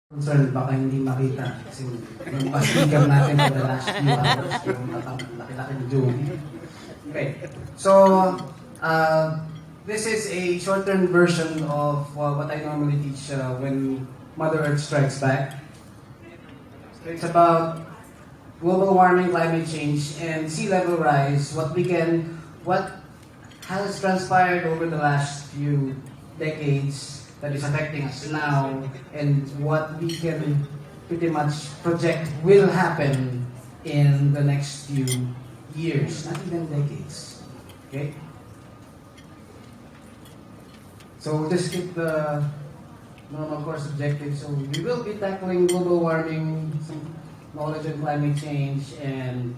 concern, baka hindi makita kasi yung pa-speaker natin for the last few hours, yung laki-laki ng Zoom. Okay, so this is a short-term version of what I normally teach when Mother Earth strikes back. So it's about global warming, climate change, and sea level rise, what has transpired over the last few decades that is affecting us now, and what we can pretty much project will happen in the next few years, not even decades. Okay? So just keep the normal course objective. So we will be tackling global warming, some knowledge on climate change, and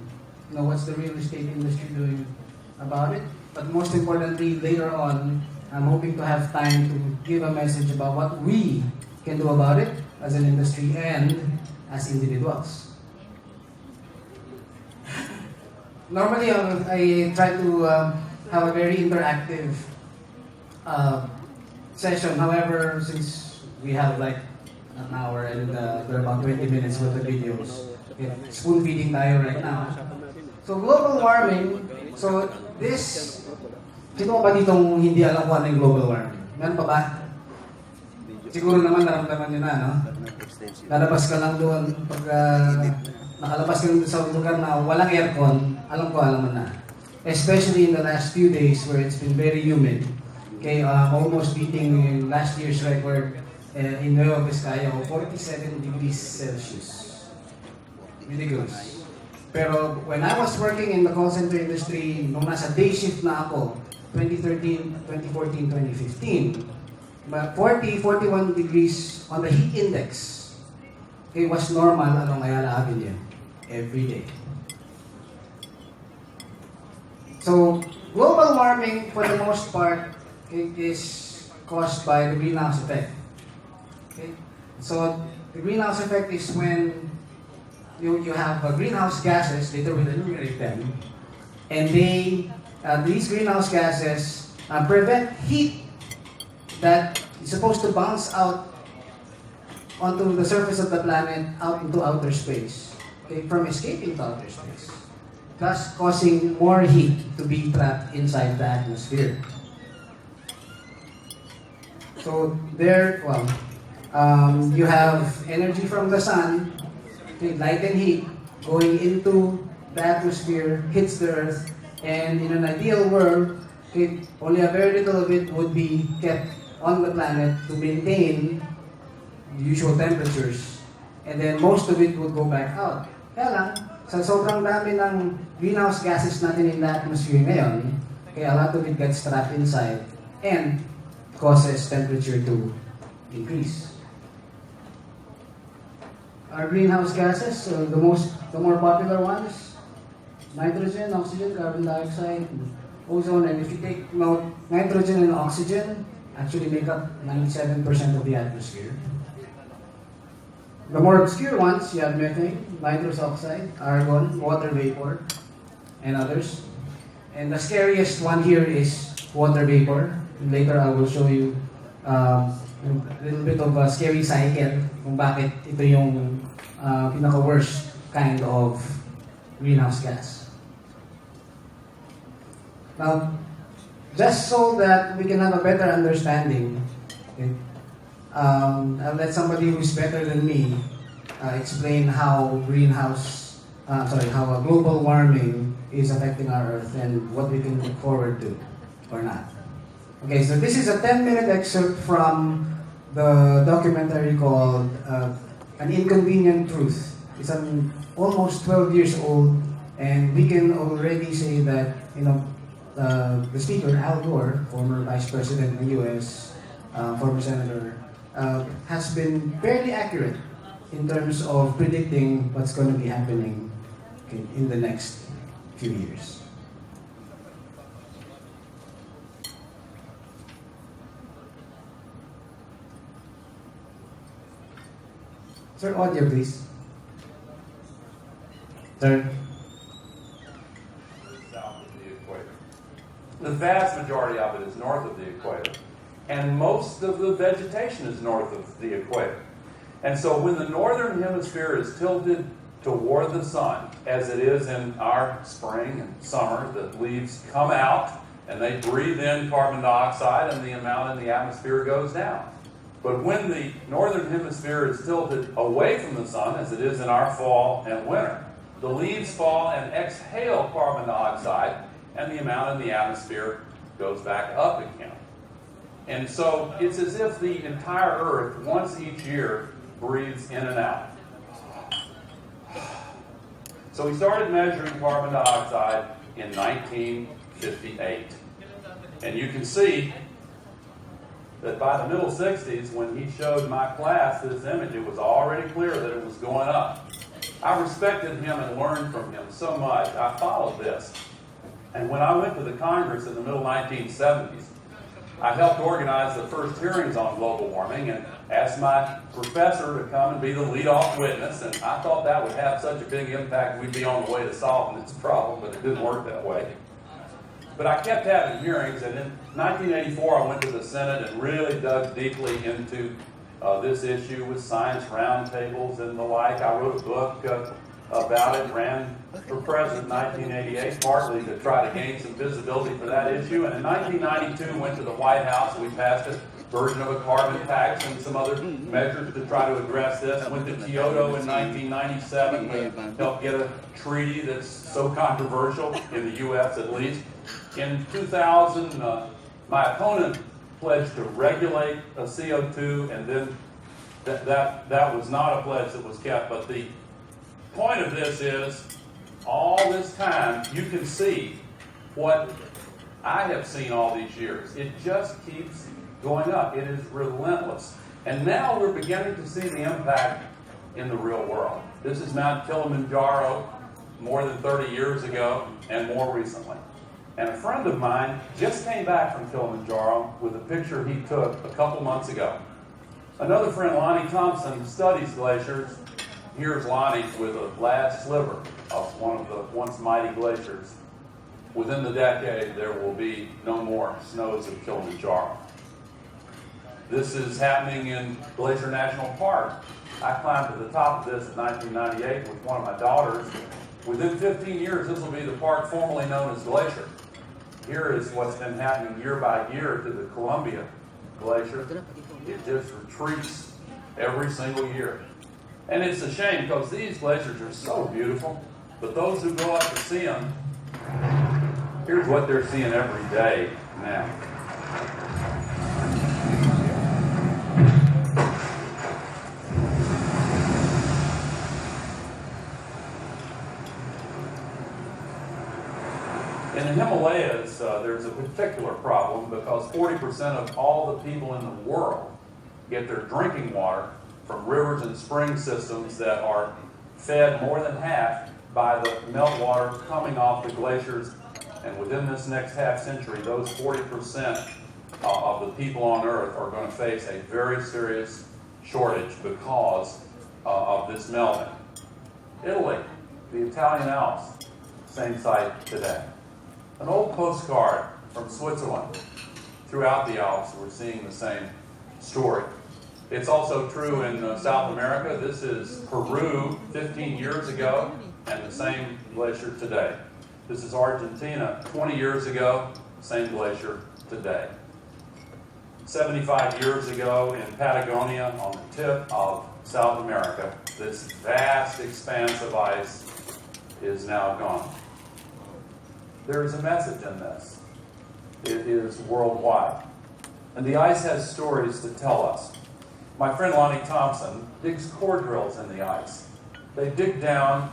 what's the real estate industry doing about it. But most importantly, later on, I'm hoping to have time to give a message about what we can do about it as an industry and as individuals. Normally, I try to have a very interactive session. However, since we have like an hour and there are about 20 minutes worth of videos, spoon feeding tayo right now. So global warming, so this, sino ba ditong hindi alam kung ano yung global warming? Meron pa ba? Siguro naman naramdaman nyo na, no? Lalabas ka lang doon, pag nakalabas ka lang sa lugar na walang aircon, alam mo na. Especially in the last few days where it's been very humid. Okay, almost beating last year's record in Nueva Vizcaya of 47 degrees Celsius. Ridiculous. Pero when I was working in the call center industry, nung nasa day shift na ako, 2013, 2014, 2015, but 41 degrees on the heat index. It was normal along Ayala Avenue every day. So, global warming, for the most part, it is caused by the greenhouse effect. Okay? So, the greenhouse effect is when you have greenhouse gases, later we'll enumerate them, and these greenhouse gases prevent heat that is supposed to bounce out onto the surface of the planet out into outer space, okay, from escaping to outer space, thus causing more heat to be trapped inside the atmosphere. So there, you have energy from the sun, okay, light and heat going into the atmosphere, hits the earth, and in an ideal world, okay, only a very little of it would be kept on the planet to maintain the usual temperatures, and then most of it would go back out. Kaya lang, sa sobrang dami ng greenhouse gases natin in the atmosphere ngayon, okay, a lot of it gets trapped inside and causes temperature to increase. Our greenhouse gases, the more popular ones, nitrogen, oxygen, carbon dioxide, ozone, and if you take note, nitrogen and oxygen actually make up 97% of the atmosphere. The more obscure ones, you have methane, nitrous oxide, argon, water vapor, and others. And the scariest one here is water vapor. Later I will show you a little bit of a scary cycle kung bakit ito yung pinaka-worst kind of greenhouse gas. Now, just so that we can have a better understanding, okay, I'll let somebody who's better than me explain how global warming is affecting our Earth and what we can look forward to or not. Okay, so this is a 10-minute excerpt from the documentary called An Inconvenient Truth. It's almost 12 years old, and we can already say that, the speaker, Al Gore, former vice president of the U.S., former senator, has been fairly accurate in terms of predicting what's going to be happening, okay, in the next few years. Sir, audio please. Sir. The vast majority of it is north of the equator, and most of the vegetation is north of the equator. And so when the northern hemisphere is tilted toward the sun, as it is in our spring and summer, the leaves come out and they breathe in carbon dioxide and the amount in the atmosphere goes down. But when the northern hemisphere is tilted away from the sun, as it is in our fall and winter, the leaves fall and exhale carbon dioxide and the amount in the atmosphere goes back up again. And so it's as if the entire Earth, once each year, breathes in and out. So we started measuring carbon dioxide in 1958. And you can see that by the middle 60s, when he showed my class this image, it was already clear that it was going up. I respected him and learned from him so much. I followed this. And when I went to the Congress in the middle 1970s, I helped organize the first hearings on global warming and asked my professor to come and be the lead-off witness. And I thought that would have such a big impact we'd be on the way to solving this problem, but it didn't work that way. But I kept having hearings, and in 1984 I went to the Senate and really dug deeply into this issue with science roundtables and the like. I wrote a book about it, ran for president in 1988, partly to try to gain some visibility for that issue. And in 1992, went to the White House. We passed a version of a carbon tax and some other measures to try to address this. Went to Kyoto in 1997 to help get a treaty that's so controversial, in the U.S. at least. In 2000, my opponent pledged to regulate CO2, and then that was not a pledge that was kept. But the point of this is, all this time, you can see what I have seen all these years. It just keeps going up. It is relentless. And now we're beginning to see the impact in the real world. This is Mount Kilimanjaro more than 30 years ago and more recently. And a friend of mine just came back from Kilimanjaro with a picture he took a couple months ago. Another friend, Lonnie Thompson, studies glaciers. Here's Lonnie with a last sliver of one of the once mighty glaciers. Within the decade, there will be no more snows of Kilimanjaro. This is happening in Glacier National Park. I climbed to the top of this in 1998 with one of my daughters. Within 15 years, this will be the park formerly known as Glacier. Here is what's been happening year by year to the Columbia Glacier. It just retreats every single year. And it's a shame because these glaciers are so beautiful, but those who go up to see them, here's what they're seeing every day now. In the Himalayas, there's a particular problem because 40% of all the people in the world get their drinking water from rivers and spring systems that are fed more than half by the meltwater coming off the glaciers. And within this next half century, those 40% of the people on Earth are going to face a very serious shortage because of this melting. Italy, the Italian Alps, same site today. An old postcard from Switzerland. Throughout the Alps, we're seeing the same story. It's also true in South America. This is Peru 15 years ago, and the same glacier today. This is Argentina 20 years ago, same glacier today. 75 years ago in Patagonia, on the tip of South America, this vast expanse of ice is now gone. There is a message in this. It is worldwide. And the ice has stories to tell us. My friend Lonnie Thompson digs core drills in the ice. They dig down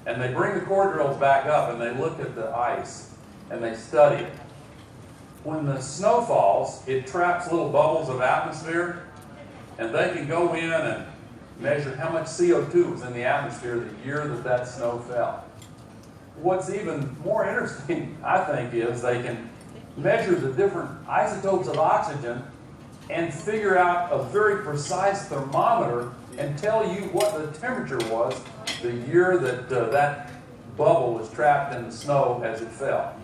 and they bring the core drills back up and they look at the ice and they study it. When the snow falls, it traps little bubbles of atmosphere, and they can go in and measure how much CO2 was in the atmosphere the year that snow fell. What's even more interesting, I think, is they can measure the different isotopes of oxygen and figure out a very precise thermometer and tell you what the temperature was the year that that bubble was trapped in the snow as it fell.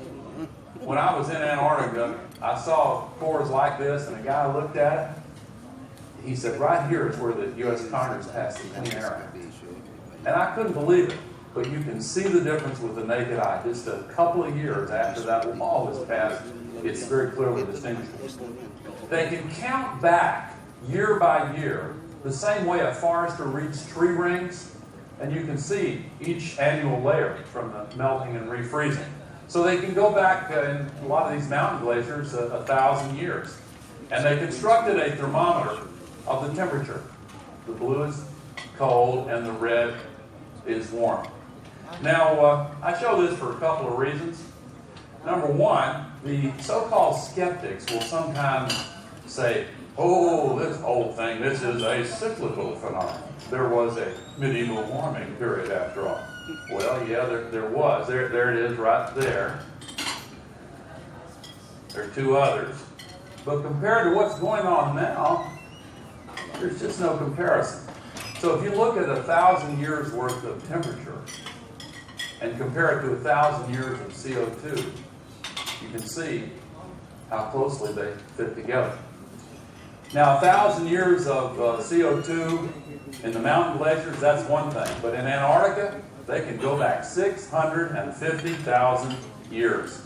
When I was in Antarctica, I saw cores like this, and a guy looked at it. he said, right here is where the U.S. Congress passed the Clean Air Act. And I couldn't believe it, but you can see the difference with the naked eye. Just a couple of years after that law was passed, it's very clearly distinguishable. They can count back year by year the same way a forester reads tree rings, and you can see each annual layer from the melting and refreezing. So they can go back in a lot of these mountain glaciers 1,000 years. And they constructed a thermometer of the temperature. The blue is cold and the red is warm. Now, I show this for a couple of reasons. Number one, the so-called skeptics will sometimes say, oh, this whole thing, this is a cyclical phenomenon. There was a medieval warming period after all. Well, yeah, there was. There it is right there. There are two others. But compared to what's going on now, there's just no comparison. So if you look at 1,000 years worth of temperature and compare it to 1,000 years of CO2, you can see how closely they fit together. Now, 1,000 years of CO2 in the mountain glaciers, that's one thing. But in Antarctica, they can go back 650,000 years.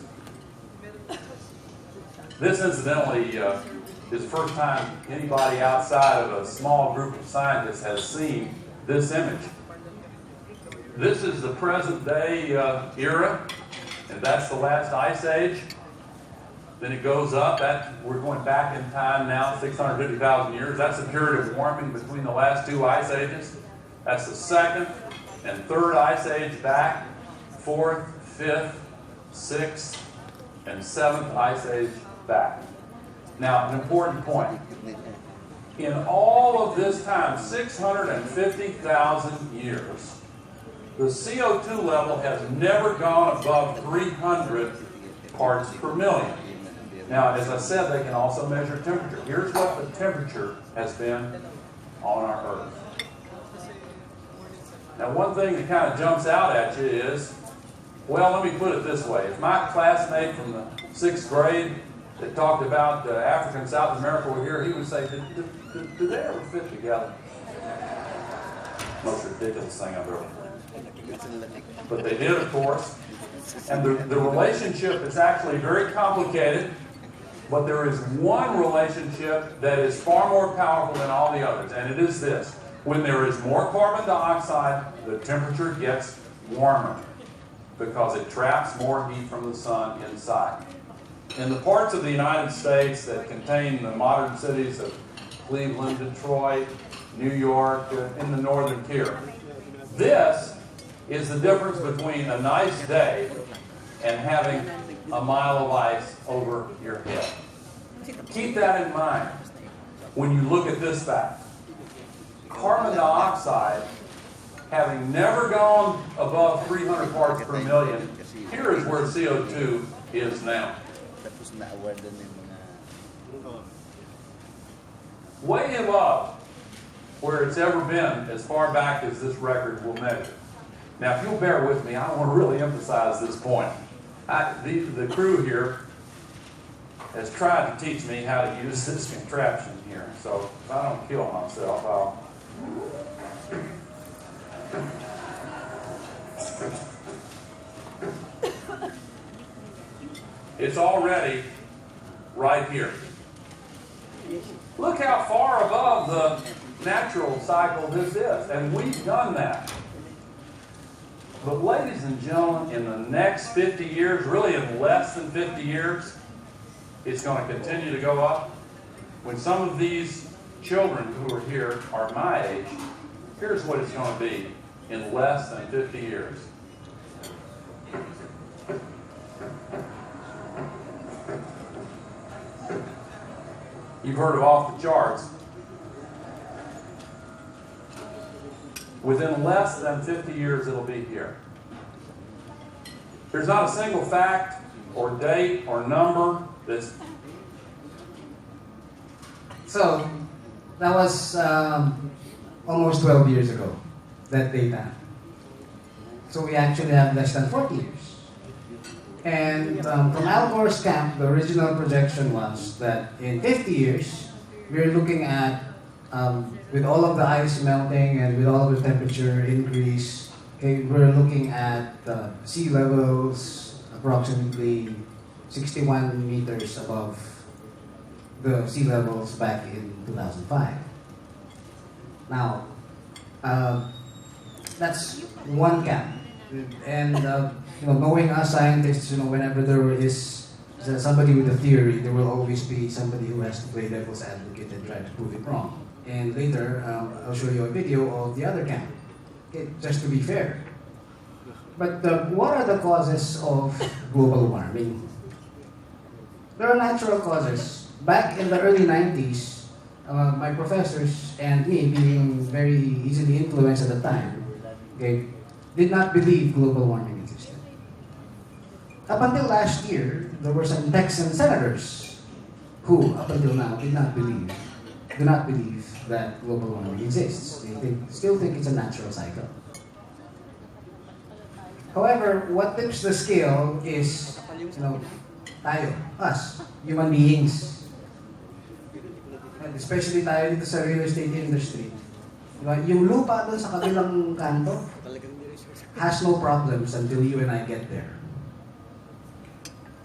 This, incidentally, is the first time anybody outside of a small group of scientists has seen this image. This is the present day era, and that's the last ice age. Then it goes up. We're going back in time now, 650,000 years. That's the period of warming between the last two ice ages. That's the second and third ice age back, fourth, fifth, sixth, and seventh ice age back. Now, an important point. In all of this time, 650,000 years, the CO2 level has never gone above 300 parts per million. Now, as I said, they can also measure temperature. Here's what the temperature has been on our Earth. Now, one thing that kind of jumps out at you is, well, let me put it this way. If my classmate from the 6th grade that talked about Africa and South America were here, he would say, do they ever fit together? Most ridiculous thing I've ever heard. But they did, of course. And the relationship is actually very complicated, but there is one relationship that is far more powerful than all the others, and it is this. When there is more carbon dioxide, the temperature gets warmer because it traps more heat from the sun inside. In the parts of the United States that contain the modern cities of Cleveland, Detroit, New York, in the northern tier, this is the difference between a nice day and having a mile of ice over your head. Keep that in mind when you look at this fact. Carbon dioxide, having never gone above 300 parts per million, here is where CO2 is now. Way above where it's ever been as far back as this record will measure. Now, if you'll bear with me, I want to really emphasize this point. The crew here has tried to teach me how to use this contraption here. So if I don't kill myself, it's already right here. Look how far above the natural cycle this is, and we've done that. But ladies and gentlemen, in the next 50 years, really in less than 50 years, it's going to continue to go up. When some of these children who are here are my age, here's what it's going to be in less than 50 years. You've heard of off the charts. Within less than 50 years, it'll be here. There's not a single fact or date or number that's... So, that was almost 12 years ago, that data. So we actually have less than 40 years. And from Al Gore's camp, the original projection was that in 50 years, we're looking at with all of the ice melting and with all of the temperature increase, okay, we're looking at sea levels approximately 61 meters above the sea levels back in 2005. Now, that's one cap. And knowing us scientists, whenever there is somebody with a theory, there will always be somebody who has to play devil's advocate and try to prove it wrong. And later, I'll show you a video of the other camp, okay, just to be fair. But what are the causes of global warming? There are natural causes. Back in the early 90s, my professors and me, being very easily influenced at the time, okay, did not believe global warming existed. Up until last year, there were some Texan senators who, up until now, do not believe that global warming exists. They still think it's a natural cycle. However, what tips the scale is, tayo, us, human beings. And especially tayo dito sa real estate industry. Yung lupa doon sa kabilang kanto has no problems until you and I get there.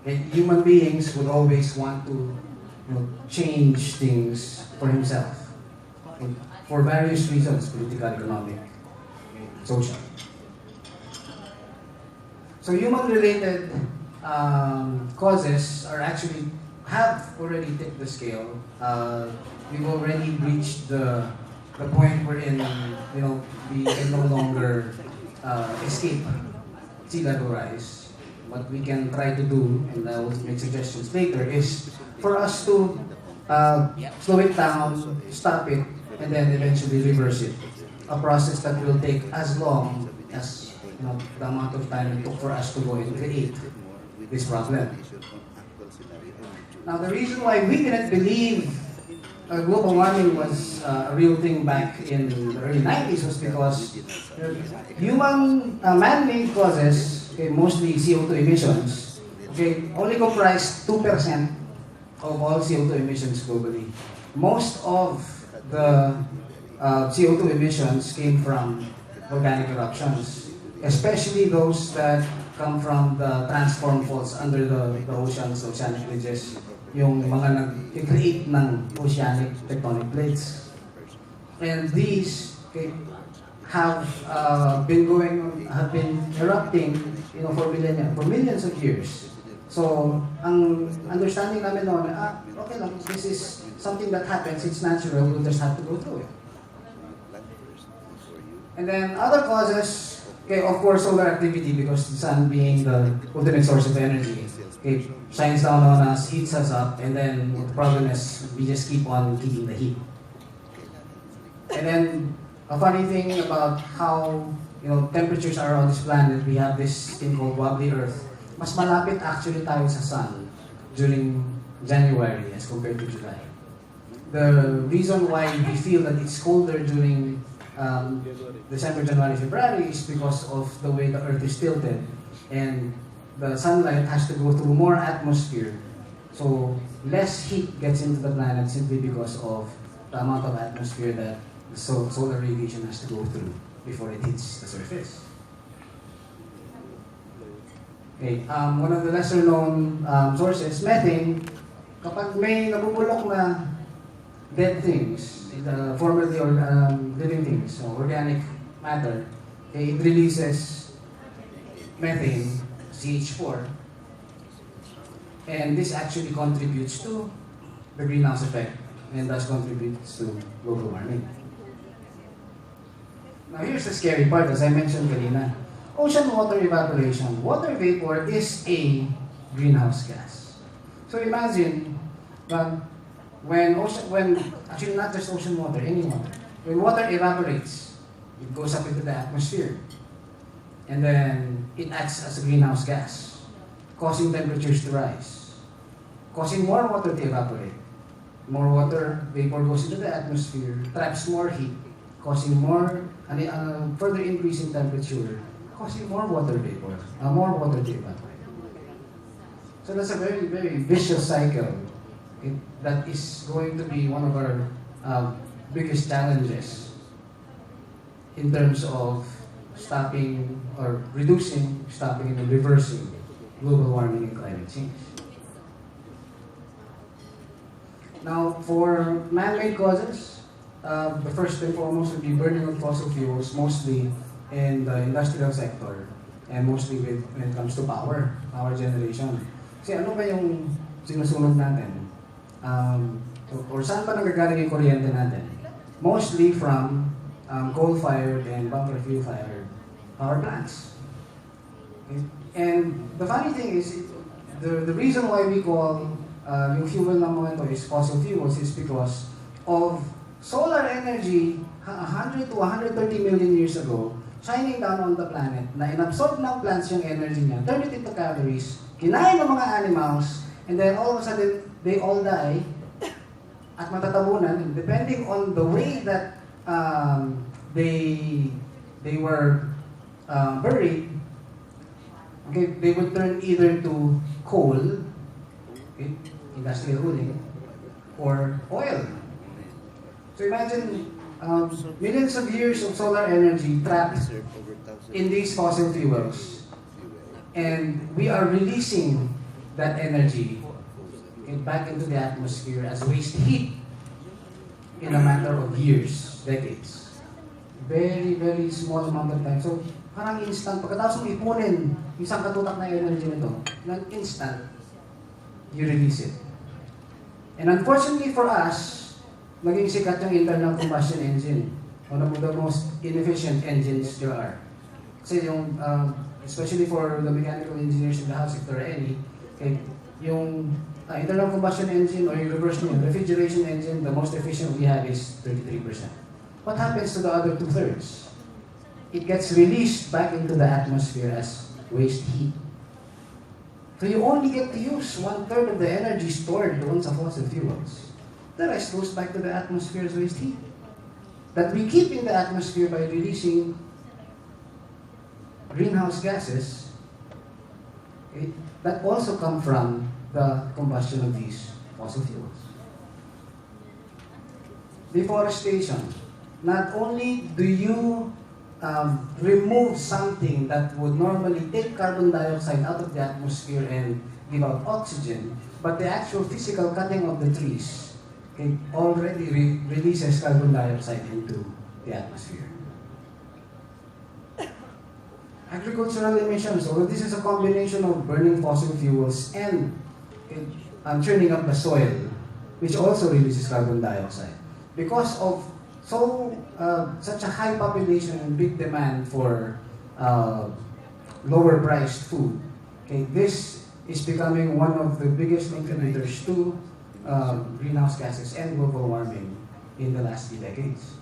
And human beings would always want to change things for himself. Okay? For various reasons, political, economic, social. So human-related causes have already tipped the scale. We've already reached the point wherein we can no longer escape sea level rise. What we can try to do, and I will make suggestions later, is for us to slow it down, stop it, and then eventually reverse it. A process that will take as long as the amount of time it took for us to go and create this problem. Now, the reason why we didn't believe global warming was a real thing back in the early 90s was because human man-made causes, okay, mostly CO2 emissions, okay, only comprise 2% of all CO2 emissions globally. Most of the CO2 emissions came from volcanic eruptions, especially those that come from the transform faults under the oceans, oceanic ridges, yung mga nag-create ng oceanic tectonic plates. And these have been erupting for millennia, for millions of years. So, ang understanding namin noon, okay lang, this is something that happens, it's natural, we'll just have to go through it. And then other causes, okay, of course, solar activity, because the sun being the ultimate source of energy, okay, shines down on us, heats us up, and then the problem is we just keep on keeping the heat. And then a funny thing about how temperatures are on this planet, we have this thing called wobbly Earth. Mas malapit actually tayo sa sun during January as compared to July. The reason why we feel that it's colder during December, January, February is because of the way the Earth is tilted, and the sunlight has to go through more atmosphere. So less heat gets into the planet simply because of the amount of atmosphere that the solar radiation has to go through before it hits the surface. Okay, one of the lesser known sources, methane, kapag may nabubulok na dead things, formerly living things, so organic matter, okay, it releases methane, CH4, and this actually contributes to the greenhouse effect and thus contributes to global warming. Now here's the scary part, as I mentioned kanina. Ocean water evaporation. Water vapor is a greenhouse gas. So imagine when actually not just ocean water, any water, when water evaporates, it goes up into the atmosphere. And then it acts as a greenhouse gas, causing temperatures to rise, causing more water to evaporate. More water vapor goes into the atmosphere, traps more heat, causing further increase in temperature, causing more water vapor, more water to evaporate. So that's a very, very vicious cycle. That is going to be one of our biggest challenges in terms of stopping or reducing, stopping, and reversing global warming and climate change. Now, for man-made causes, the first and foremost would be burning of fossil fuels, mostly in the industrial sector, and mostly when it comes to power generation. Kasi ano ba yung sinusunod natin? Or saan ba nanggagaling yung kuryente natin? Mostly from coal-fired and bunker fuel-fired power plants. Okay? And the funny thing is, the reason why we call yung fuel na mga ito is fossil fuels is because of solar energy 100 to 130 million years ago shining down on the planet na inabsorb ng plants yung energy niya, turn it into calories, kinain ng mga animals, and then all of a sudden, they all die at matatabunan, depending on the way that they were buried. Okay, they would turn either to coal, okay, industrial cooling, or oil. So imagine millions of years of solar energy trapped in these fossil fuels, and we are releasing that energy back into the atmosphere as waste heat in a matter of years, decades. Very, very small amount of time. So, parang instant. Pagkatapos mong ipunin yung isang katutak na energy nito, ng instant, you release it. And unfortunately for us, naging sikat yung internal combustion engine. One of the most inefficient engines there are. Kasi yung, especially for the mechanical engineers in the house, if there are any, okay, yung internal combustion engine or yung reverse nyo, refrigeration engine, the most efficient we have is 33%. What happens to the other 2/3? It gets released back into the atmosphere as waste heat. So you only get to use 1/3 of the energy stored doon sa fossil fuels. The rest goes back to the atmosphere as waste heat that we keep in the atmosphere by releasing greenhouse gases, okay, that also come from the combustion of these fossil fuels. Deforestation. Not only do you remove something that would normally take carbon dioxide out of the atmosphere and give out oxygen, but the actual physical cutting of the trees, okay, already releases carbon dioxide into the atmosphere. Agricultural emissions. So this is a combination of burning fossil fuels and churning up the soil, which also releases carbon dioxide. Because of such a high population and big demand for lower priced food, okay, this is becoming one of the biggest contributors to greenhouse gases and global warming in the last few decades.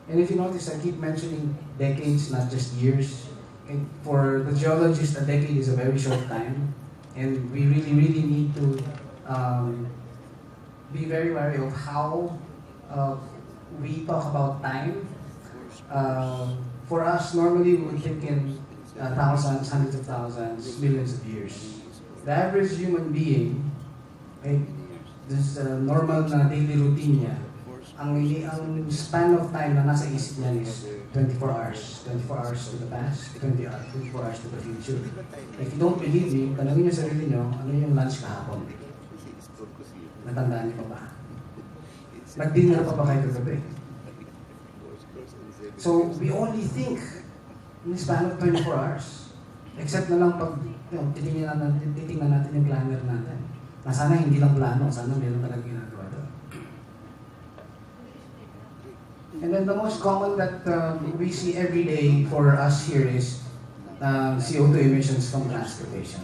And if you notice, I keep mentioning decades, not just years. And for the geologists, a decade is a very short time. And we really, really need to be very wary of how we talk about time. For us, normally we would think in thousands, hundreds of thousands, millions of years. The average human being, okay, this normal na daily routine niya, ang span of time na nasa isip niya is 24 hours. 24 hours to the past, 24 hours to the future. If you don't believe me, tanongin niyo sarili niyo, ano yung lunch kahapon? Natandaan niyo pa ba? Nag-dinner pa ba kayo kagabi? So, we only think in the span of 24 hours. Except na lang pag titingnan natin yung planner natin. Na sana hindi lang plano, sana meron talaga ginagawa doon. And then the most common that we see every day for us here is CO2 emissions from transportation.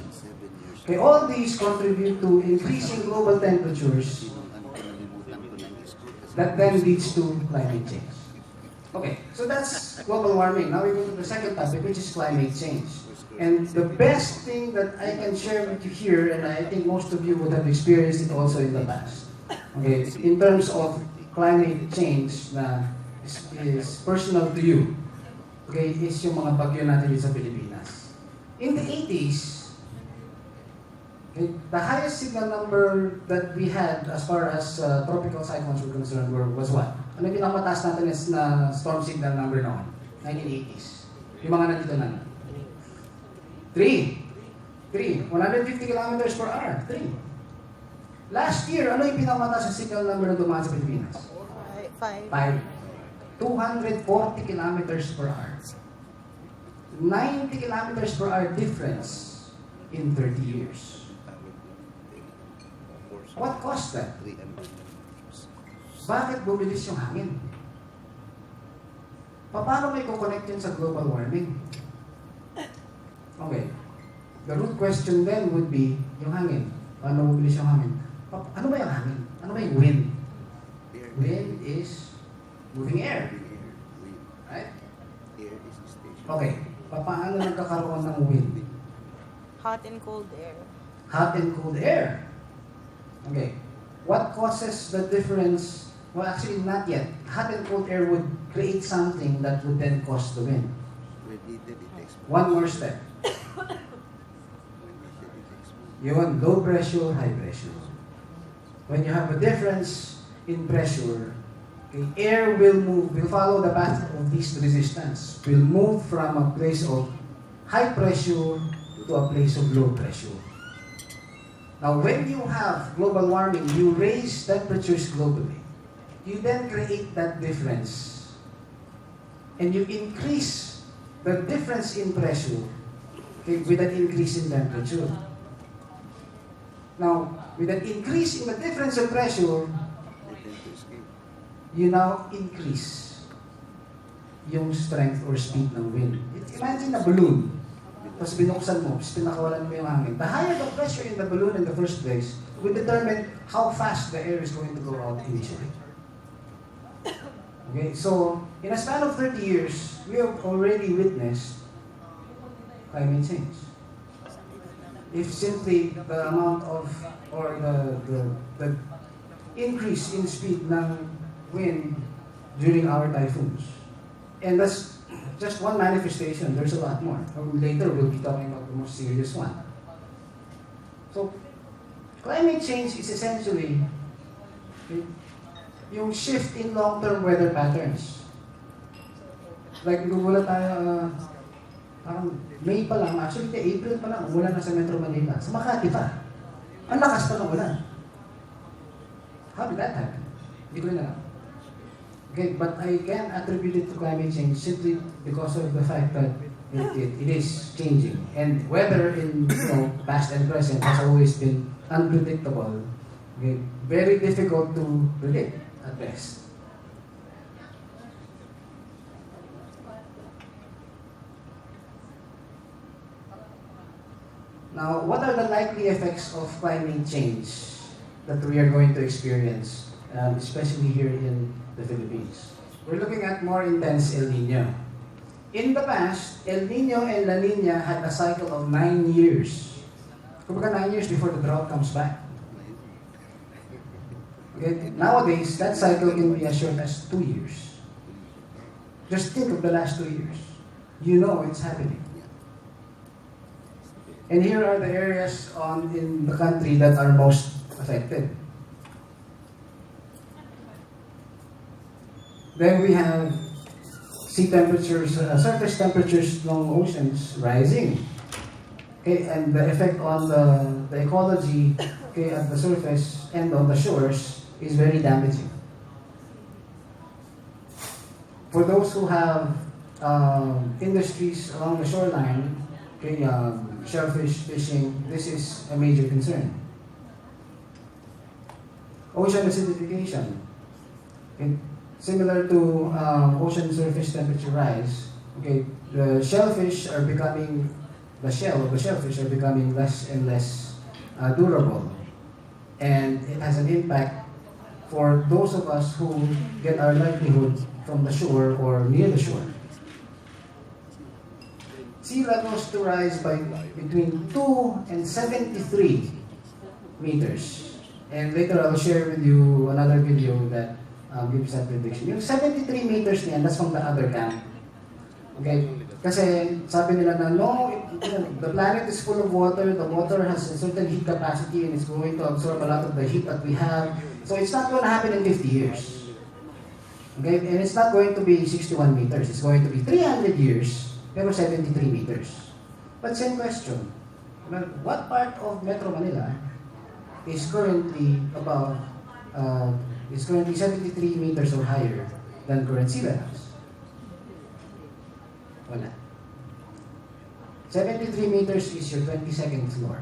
Okay, all these contribute to increasing global temperatures that then leads to climate change. Okay, so that's global warming. Now we go to the second topic, which is climate change. And the best thing that I can share with you here, and I think most of you would have experienced it also in the past, okay, in terms of climate change na is personal to you, okay, is yung mga bagyo natin sa Pilipinas. In the 80s, Okay? The highest signal number that we had as far as tropical cyclones were concerned was what? Ano yung pinakamataas natin is na storm signal number noon? 1980s. Yung mga nandito na. 3. 150 kilometers per hour. 3. Last year, ano yung pinakamataas na signal number na dumaan sa Pilipinas? 5. 240 kilometers per hour. 90 kilometers per hour difference in 30 years. What caused that? Bakit bumilis yung hangin? Paano may kukonect yun sa global warming? Okay. The root question then would be, yung hangin. Paano bumilis yung hangin? Ano ba yung hangin? Ano ba yung wind? Wind is moving air. Right? Okay. Paano nagkakaroon ng wind? Hot and cold air. Hot and cold air. Okay. What causes the difference? Well, actually, not yet. Hot and cold air would create something that would then cause the wind. One more step. Yun, low pressure, high pressure. When you have a difference in pressure, okay, air will move, will follow the path of least resistance, will move from a place of high pressure to a place of low pressure. Now, when you have global warming, you raise temperatures globally. You then create that difference. And you increase the difference in pressure, okay, with an increase in temperature. Now, with an increase in the difference of pressure, you now increase yung strength or speed ng wind. Imagine a balloon. Tapos binuksan mo, tapos pinakawalan mo yung hangin. The higher the pressure in the balloon in the first place will determine how fast the air is going to go out initially. Okay, so in a span of 30 years, we have already witnessed climate change. If simply the amount of, or the increase in speed ng wind during our typhoons. And that's just one manifestation. There's a lot more. Later, we'll be talking about the most serious one. So, climate change is essentially yung shift in long-term weather patterns. Like, gugulat tayo, parang May pa lang, actually, April pa lang, umulan na sa Metro Manila. Sa Makati pa. Ang lakas pa ng ulan. How did that happen? Hindi ko rin alam. Okay, but I can attribute it to climate change simply because of the fact that it is changing. And weather in past and present has always been unpredictable. Okay, very difficult to predict at best. Now, what are the likely effects of climate change that we are going to experience, especially here in the Philippines? We're looking at more intense El Nino. In the past, El Nino and La Nina had a cycle of 9 years. Kumbaga 9 years before the drought comes back. Okay? Nowadays, that cycle can be as short as 2 years. Just think of the last 2 years. You know it's happening. And here are the areas in the country that are most affected. Then we have sea temperatures, surface temperatures along oceans rising. Okay, and the effect on the ecology, okay, at the surface and on the shores is very damaging. For those who have industries along the shoreline, okay, shellfish fishing, this is a major concern. Ocean acidification. Okay, similar to ocean surface temperature rise, okay, the shellfish are becoming, the shell of the shellfish are becoming less and less durable. And it has an impact for those of us who get our livelihood from the shore or near the shore. Sea levels to rise by between 2 and 73 meters. And later I'll share with you another video that gives that prediction. Yung 73 meters niyan, that's from the other camp. Okay? Kasi sabi nila na, no, the planet is full of water, the water has a certain heat capacity and it's going to absorb a lot of the heat that we have. So it's not going to happen in 50 years. Okay? And it's not going to be 61 meters. It's going to be 300 years, pero 73 meters. But same question. Well, what part of Metro Manila is currently about, is currently 73 meters or higher than current sea levels? Wala. 73 meters is your 22nd floor.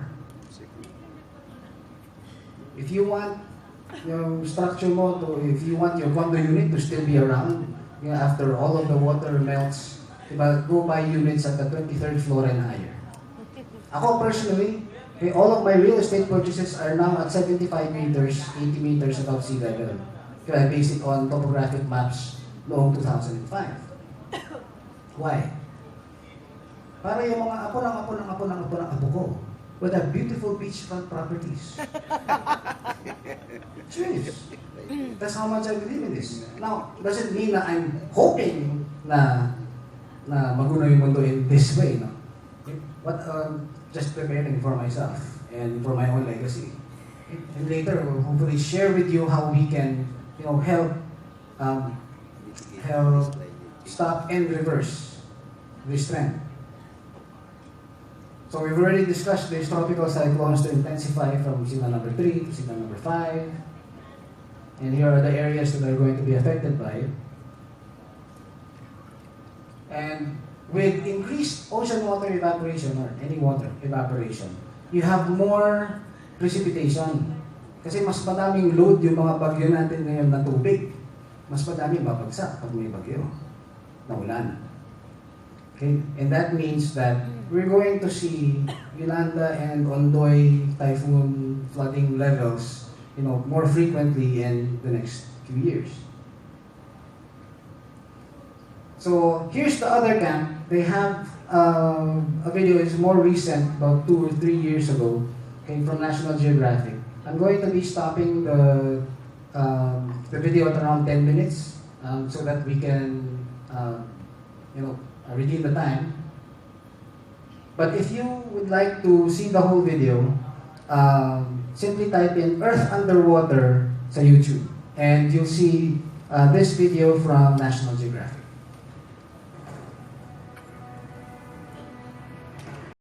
If you want yung structure mo to, if you want your condo unit to still be around, after all of the water melts, diba, go buy units at the 23rd floor and higher. Ako personally, all of my real estate purchases are now at 75 meters, 80 meters above sea level. Kaya I base it on topographic maps noong 2005. Why? Para yung mga apo ko would have beautiful beachfront properties. Serious. That's how much I believe in this. Now, doesn't mean na I'm hoping na maguno yung mundo in this way, no? But just preparing for myself and for my own legacy. And later, we'll hopefully share with you how we can, help stop and reverse this trend. So we've already discussed these tropical cyclones to intensify from signal number 3 to signal number 5. And here are the areas that are going to be affected by it. And with increased ocean water evaporation or any water evaporation, you have more precipitation. Kasi mas madaming load yung mga bagyo natin ngayon na tubig. Mas madaming babagsak pag may bagyo na ulan. Okay? And that means that we're going to see Yolanda and Ondoy typhoon flooding levels, more frequently in the next few years. So here's the other camp. They have a video. It's more recent, about 2 or 3 years ago, okay, from National Geographic. I'm going to be stopping the video at around 10 minutes so that we can, redeem the time. But if you would like to see the whole video, simply type in Earth Underwater sa YouTube, and you'll see this video from National Geographic.